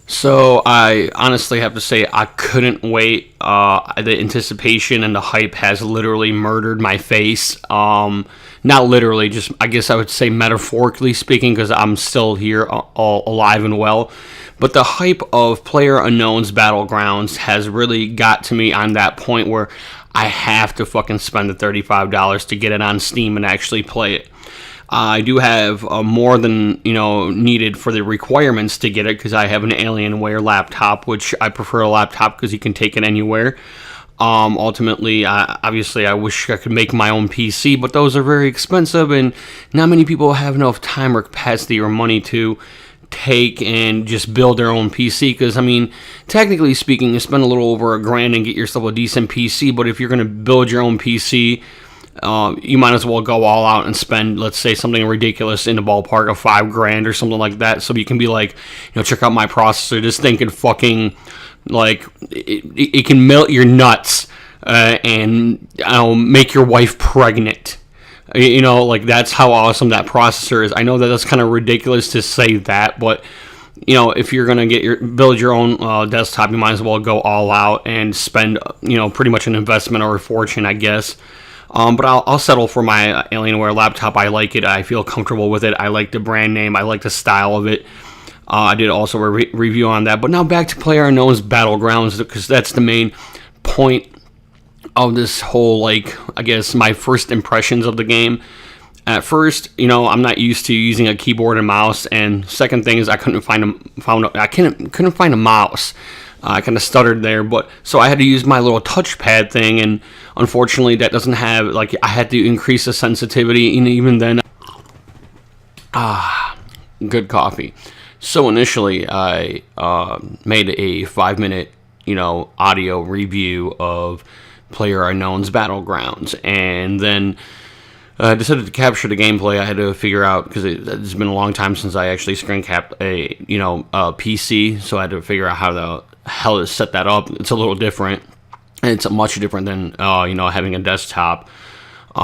So I honestly have to say I couldn't wait. The anticipation and the hype has literally murdered my face. Not literally, just I guess I would say metaphorically speaking, because I'm still here, all alive and well. But the hype of Player Unknown's Battlegrounds has really got to me on that point where I have to fucking spend the $35 to get it on Steam and actually play it. I do have more than needed for the requirements to get it because I have an Alienware laptop, which I prefer a laptop because you can take it anywhere. Ultimately, obviously, I wish I could make my own PC, but those are very expensive, and not many people have enough time or capacity or money to take and just build their own PC. Because I mean, technically speaking, you spend a little over $1,000 and get yourself a decent PC. But if you're going to build your own PC, you might as well go all out and spend, let's say, something ridiculous in the ballpark of $5,000 or something like that. So you can be like, check out my processor. This thing can fucking, like, it can melt your nuts and make your wife pregnant. Like, that's how awesome that processor is. I know that that's kind of ridiculous to say that, but if you're gonna build your own desktop, you might as well go all out and spend, pretty much an investment or a fortune, I guess. But I'll settle for my Alienware laptop. I like it. I feel comfortable with it. I like the brand name. I like the style of it. I did also a review on that. But now back to PlayerUnknown's Battlegrounds, because that's the main point of this whole, like, I guess, my first impressions of the game. At first, I'm not used to using a keyboard and mouse. And second thing is I couldn't find a mouse. I kind of stuttered there, but so I had to use my little touchpad thing, and unfortunately that doesn't have, like, I had to increase the sensitivity, and even then, good coffee. So initially I made a 5-minute, audio review of PlayerUnknown's Battlegrounds, and then I decided to capture the gameplay. I had to figure out, because it's been a long time since I actually screen capped a PC, so I had to figure out how the hell to set that up. It's a little different, and it's much different than having a desktop. It's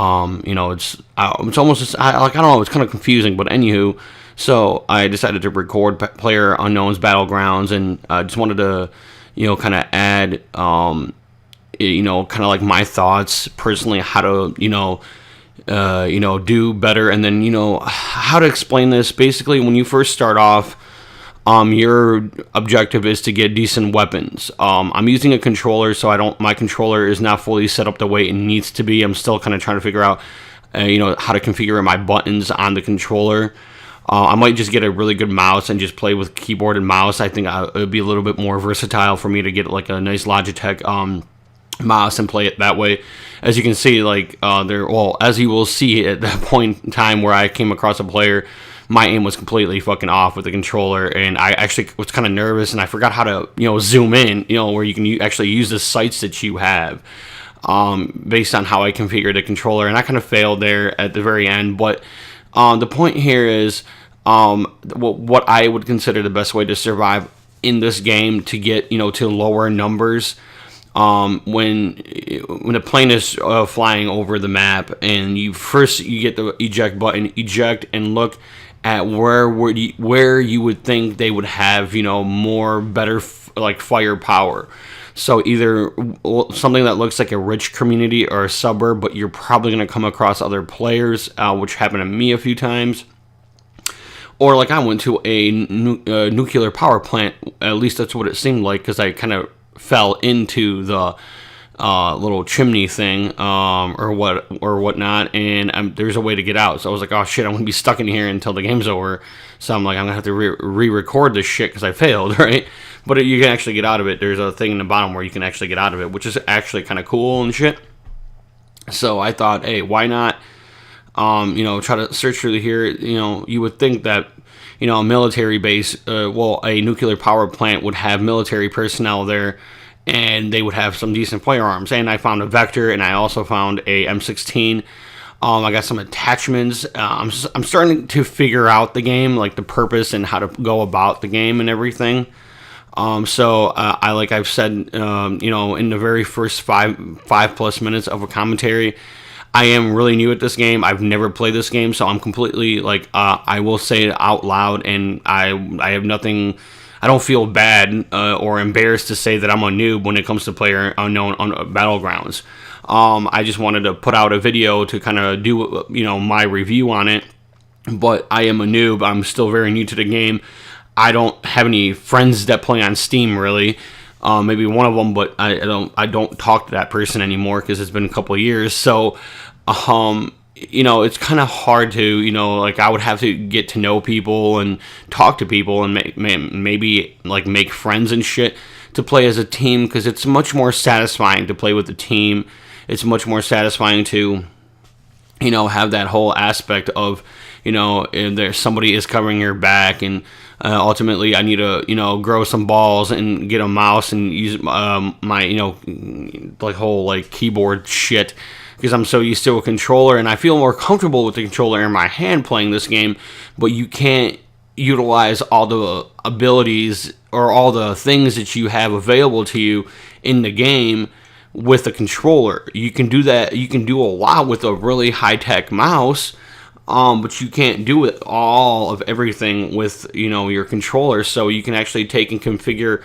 almost I don't know. It's kind of confusing, but anywho, so I decided to record PlayerUnknown's Battlegrounds, and I just wanted to kind of add kind of like my thoughts personally, how to do better, and then how to explain this. Basically, when you first start off, your objective is to get decent weapons. I'm using a controller, so my controller is not fully set up the way it needs to be. I'm still kind of trying to figure out how to configure my buttons on the controller. I might just get a really good mouse and just play with keyboard and mouse. I think it would be a little bit more versatile for me to get like a nice Logitech mouse and play it that way. As you can see, like as you will see at that point in time where I came across a player, my aim was completely fucking off with the controller, and I actually was kind of nervous, and I forgot how to zoom in, where you can actually use the sights that you have based on how I configured the controller, and I kind of failed there at the very end. But the point here is what I would consider the best way to survive in this game, to get to lower numbers. When the plane is flying over the map, and you get the eject button, eject, and look at where you would think they would have better like firepower. So either something that looks like a rich community or a suburb, but you're probably going to come across other players, which happened to me a few times. Or like I went to a nuclear power plant. At least that's what it seemed like, because I kind of fell into the little chimney thing or whatnot, and there's a way to get out. So I was like, oh shit, I'm gonna be stuck in here until the game's over. So I'm like, I'm gonna have to re-record this shit because I failed, right? But you can actually get out of it. There's a thing in the bottom where you can actually get out of it, which is actually kind of cool and shit. So I thought, hey, why not try to search through here. You would think that a military base, a nuclear power plant would have military personnel there, and they would have some decent firearms. And I found a Vector, and I also found a M16. I got some attachments. I'm starting to figure out the game, like the purpose and how to go about the game and everything. Like I've said, in the very first five plus minutes of a commentary, I am really new at this game. I've never played this game, so I'm completely I will say it out loud, and I have nothing. I don't feel bad or embarrassed to say that I'm a noob when it comes to Player Unknown on Battlegrounds. I just wanted to put out a video to kind of do, my review on it. But I am a noob. I'm still very new to the game. I don't have any friends that play on Steam, really. Maybe one of them, but I don't talk to that person anymore because it's been a couple of years. So, it's kind of hard to, like I would have to get to know people and talk to people and maybe like make friends and shit to play as a team, because it's much more satisfying to play with a team. It's much more satisfying to, have that whole aspect of, if there's somebody is covering your back, and ultimately I need to, grow some balls and get a mouse and use my, like whole like keyboard shit, because I'm so used to a controller, and I feel more comfortable with the controller in my hand playing this game. But you can't utilize all the abilities or all the things that you have available to you in the game with a controller. You can do that. You can do a lot with a really high-tech mouse, but you can't do it all of everything with, your controller. So you can actually take and configure,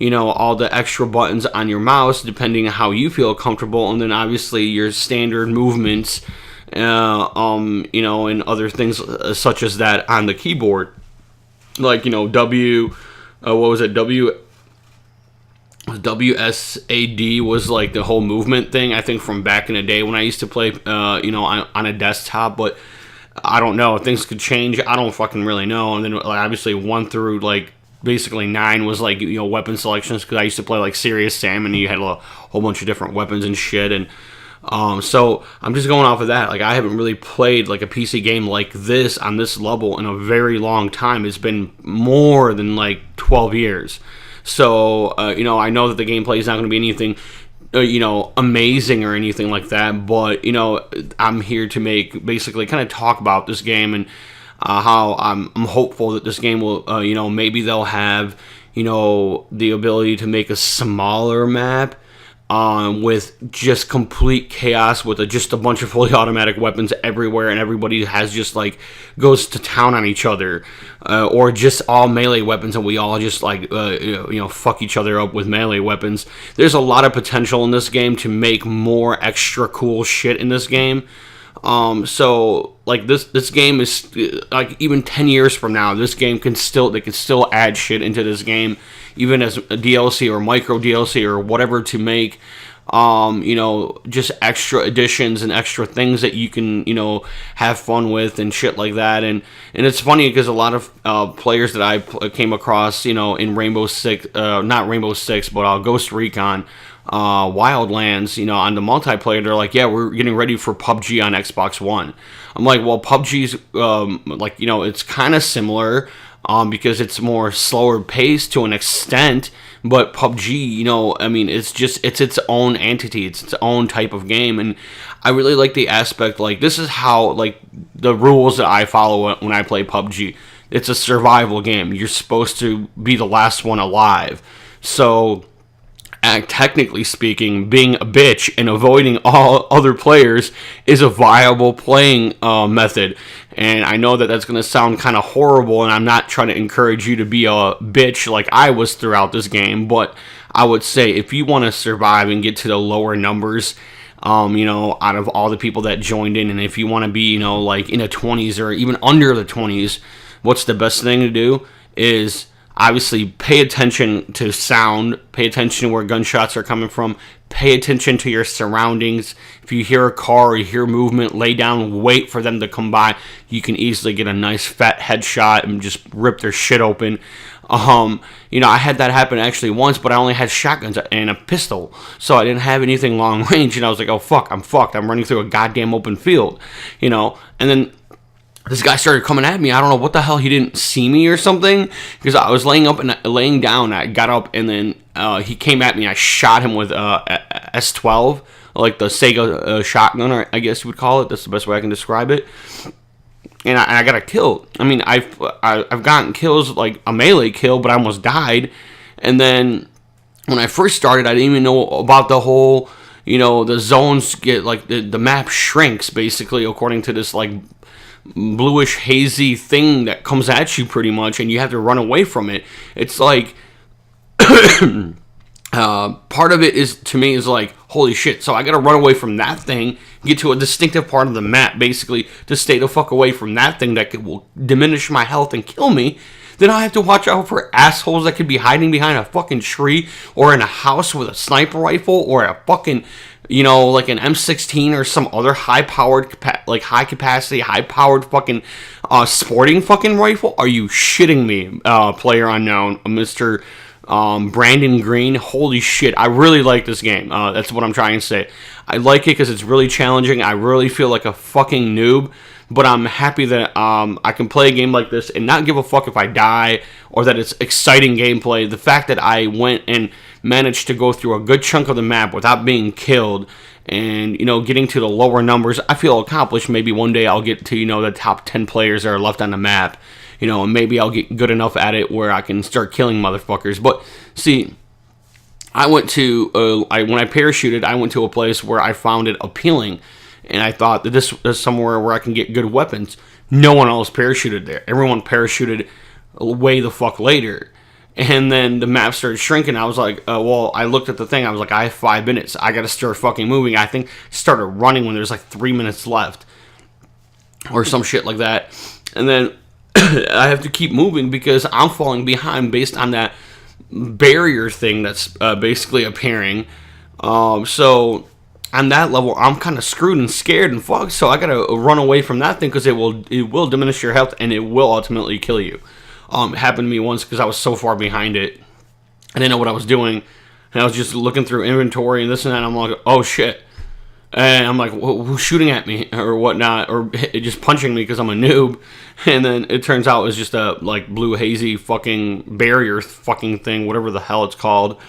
all the extra buttons on your mouse depending on how you feel comfortable, and then obviously your standard movements, and other things such as that on the keyboard, like WSAD was like the whole movement thing, I think, from back in the day when I used to play, on a desktop. But I don't know, things could change. I don't fucking really know. And then like, obviously 1 through like basically 9 was like, weapon selections, because I used to play like Serious Sam, and you had a whole bunch of different weapons and shit. And so I'm just going off of that. Like, I haven't really played like a PC game like this on this level in a very long time. It's been more than like 12 years. So, I know that the gameplay is not going to be anything, amazing or anything like that. But, I'm here to basically kind of talk about this game, and how I'm hopeful that this game will, maybe they'll have, the ability to make a smaller map, with just complete chaos, with just a bunch of fully automatic weapons everywhere, and everybody has just like goes to town on each other, or just all melee weapons, and we all just like fuck each other up with melee weapons. There's a lot of potential in this game to make more extra cool shit in this game. So like this game is like, even 10 years from now, this game they can still add shit into this game, even as a DLC or micro DLC or whatever, to make, just extra additions and extra things that you can, have fun with and shit like that. And it's funny because a lot of players that I came across, in Rainbow Six, not Rainbow Six, but Ghost Recon, Wildlands, on the multiplayer, they're like, yeah, we're getting ready for PUBG on Xbox One. I'm like, well, PUBG's, it's kind of similar, because it's more slower paced to an extent, but PUBG, it's its own entity, it's its own type of game, and I really like the aspect, like, this is how, like, the rules that I follow when I play PUBG. It's a survival game. You're supposed to be the last one alive. So, technically speaking, being a bitch and avoiding all other players is a viable playing method. And I know that that's going to sound kind of horrible, and I'm not trying to encourage you to be a bitch like I was throughout this game, but I would say if you want to survive and get to the lower numbers, out of all the people that joined in, and if you want to be, like in the 20s or even under the 20s, what's the best thing to do is obviously pay attention to sound, pay attention to where gunshots are coming from, pay attention to your surroundings. If you hear a car or you hear movement, lay down, wait for them to come by. You can easily get a nice fat headshot and just rip their shit open. I had that happen actually once, but I only had shotguns and a pistol, so I didn't have anything long range, and I was like, oh fuck, I'm fucked. I'm running through a goddamn open field, and then this guy started coming at me. I don't know what the hell, he didn't see me or something, because I was laying down. I got up, and then he came at me. I shot him with S12, like the Sega shotgun, or I guess you would call it. That's the best way I can describe it. And I got a kill. I mean, I've gotten kills, like a melee kill, but I almost died. And then when I first started, I didn't even know about the whole, the zones get, like, the map shrinks, basically, according to this, like, bluish hazy thing that comes at you pretty much, and you have to run away from it. It's like part of it is, to me, is like, holy shit, so I gotta run away from that thing, get to a distinctive part of the map, basically, to stay the fuck away from that thing that will diminish my health and kill me. Then I have to watch out for assholes that could be hiding behind a fucking tree, or in a house with a sniper rifle, or a fucking, like an M16 or some other high-powered, high-capacity, high-powered fucking sporting fucking rifle. Are you shitting me, player unknown, Mr. Brandon Green? Holy shit, I really like this game. That's what I'm trying to say. I like it because it's really challenging. I really feel like a fucking noob, but I'm happy that I can play a game like this and not give a fuck if I die, or that it's exciting gameplay. The fact that I went and managed to go through a good chunk of the map without being killed, and getting to the lower numbers, I feel accomplished. Maybe one day I'll get to the top 10 players that are left on the map, and maybe I'll get good enough at it where I can start killing motherfuckers. But see, I went to when I parachuted, I went to a place where I found it appealing, and I thought that this is somewhere where I can get good weapons. No one else parachuted there. Everyone parachuted way the fuck later. And then the map started shrinking. I was like, I looked at the thing. I was like, I have 5 minutes. I got to start fucking moving. I think started running when there's like 3 minutes left, or some shit like that. And then I have to keep moving because I'm falling behind based on that barrier thing that's basically appearing. So on that level, I'm kind of screwed and scared and fucked. So I gotta run away from that thing because it will diminish your health and it will ultimately kill you. It happened to me once because I was so far behind it. I didn't know what I was doing, and I was just looking through inventory and this and that. And I'm like, oh shit. And I'm like, who's shooting at me or whatnot, or just punching me because I'm a noob. And then it turns out it was just a like blue hazy fucking barrier fucking thing, whatever the hell it's called.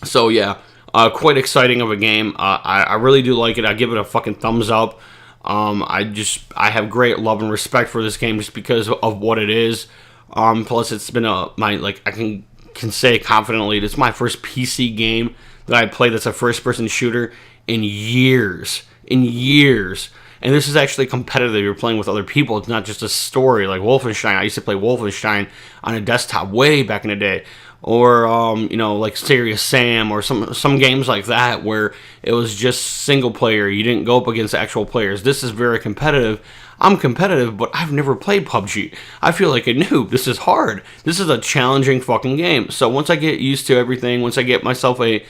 So yeah, quite exciting of a game. I really do like it. I give it a fucking thumbs up. I have great love and respect for this game just because of what it is. Plus it's been I can say confidently it's my first PC game that I played that's a first person shooter in years. And this is actually competitive. You're playing with other people. It's not just a story like Wolfenstein. I used to play Wolfenstein on a desktop way back in the day. Or, like Serious Sam or some games like that where it was just single player. You didn't go up against actual players. This is very competitive. I'm competitive, but I've never played PUBG. I feel like a noob. This is hard. This is a challenging fucking game. So once I get used to everything, once I get myself a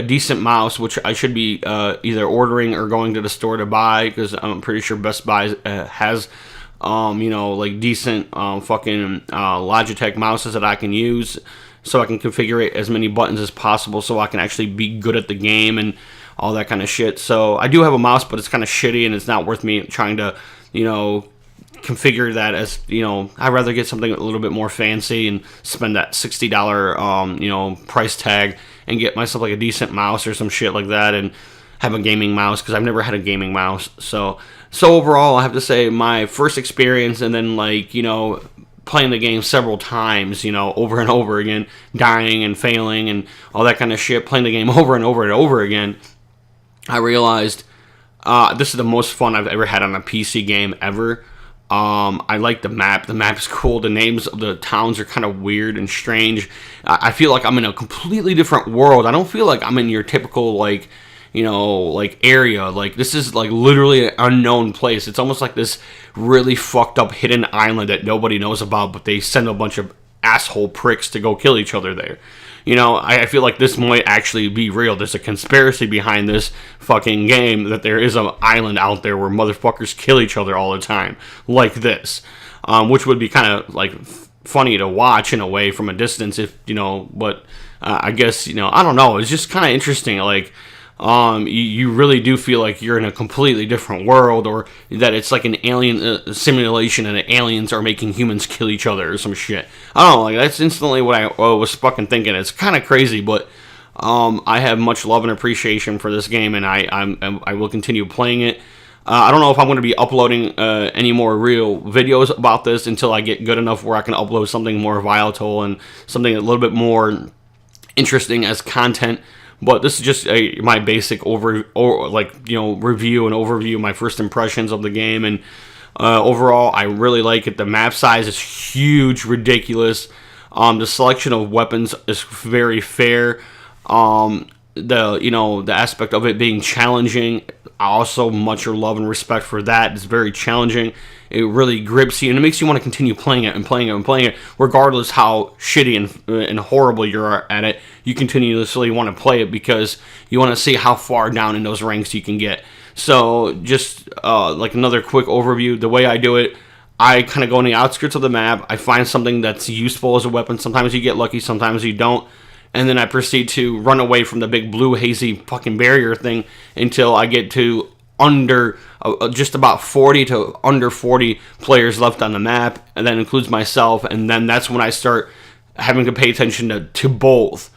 decent mouse, which I should be either ordering or going to the store to buy, because I'm pretty sure Best Buy has decent fucking Logitech mouses that I can use, so I can configure it as many buttons as possible so I can actually be good at the game and all that kind of shit. So I do have a mouse, but it's kind of shitty and it's not worth me trying to configure that as, I'd rather get something a little bit more fancy and spend that $60 price tag and get myself like a decent mouse or some shit like that and have a gaming mouse, because I've never had a gaming mouse. So overall, I have to say my first experience, and then playing the game several times, over and over again, dying and failing and all that kind of shit, playing the game over and over and over again, I realized this is the most fun I've ever had on a PC game ever. I like the map. The map is cool. The names of the towns are kind of weird and strange. I feel like I'm in a completely different world. I don't feel like I'm in your typical area. Like, this is literally an unknown place. It's almost like this really fucked up hidden island that nobody knows about, but they send a bunch of asshole pricks to go kill each other there. I feel like this might actually be real. There's a conspiracy behind this fucking game, that there is an island out there where motherfuckers kill each other all the time, like this, which would be kind of funny to watch in a way from a distance, if but I guess I don't know. It's just kind of interesting. You really do feel like you're in a completely different world, or that it's like an alien simulation and the aliens are making humans kill each other or some shit. I don't know, that's instantly what I was fucking thinking. It's kind of crazy, but I have much love and appreciation for this game, and I will continue playing it. I don't know if I'm going to be uploading any more real videos about this until I get good enough where I can upload something more volatile and something a little bit more interesting as content. But this is just my basic review and overview, my first impressions of the game, and overall, I really like it. The map size is huge, ridiculous. The selection of weapons is very fair. The aspect of it being challenging, I also much love and respect for that. It's very challenging. It really grips you, and it makes you want to continue playing it and playing it and playing it, regardless how shitty and horrible you're at it. You continuously want to play it because you want to see how far down in those ranks you can get. So, just like another quick overview, the way I do it, I kind of go on the outskirts of the map. I find something that's useful as a weapon. Sometimes you get lucky, sometimes you don't. And then I proceed to run away from the big blue hazy fucking barrier thing until I get to under just about 40 to under 40 players left on the map, and that includes myself. And then that's when I start having to pay attention to both.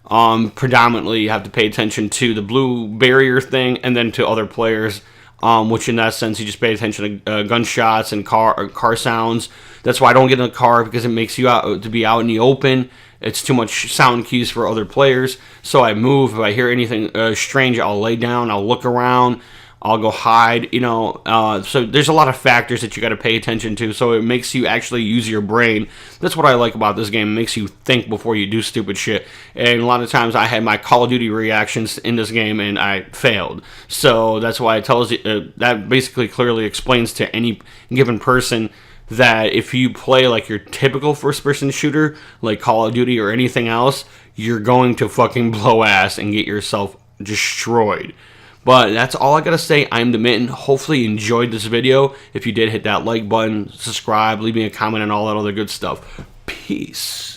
Predominantly, you have to pay attention to the blue barrier thing and then to other players, which in that sense, you just pay attention to gunshots and car sounds. That's why I don't get in the car, because it makes you out to be out in the open. It's too much sound cues for other players. So I move. If I hear anything strange, I'll lay down. I'll look around. I'll go hide. So there's a lot of factors that you got to pay attention to. So it makes you actually use your brain. That's what I like about this game. It makes you think before you do stupid shit. And a lot of times I had my Call of Duty reactions in this game and I failed. So that's why it tells you, that basically clearly explains to any given person that if you play like your typical first-person shooter, like Call of Duty or anything else, you're going to fucking blow ass and get yourself destroyed. But that's all I gotta say. I'm the Mitten. Hopefully you enjoyed this video. If you did, hit that like button, subscribe, leave me a comment, and all that other good stuff. Peace.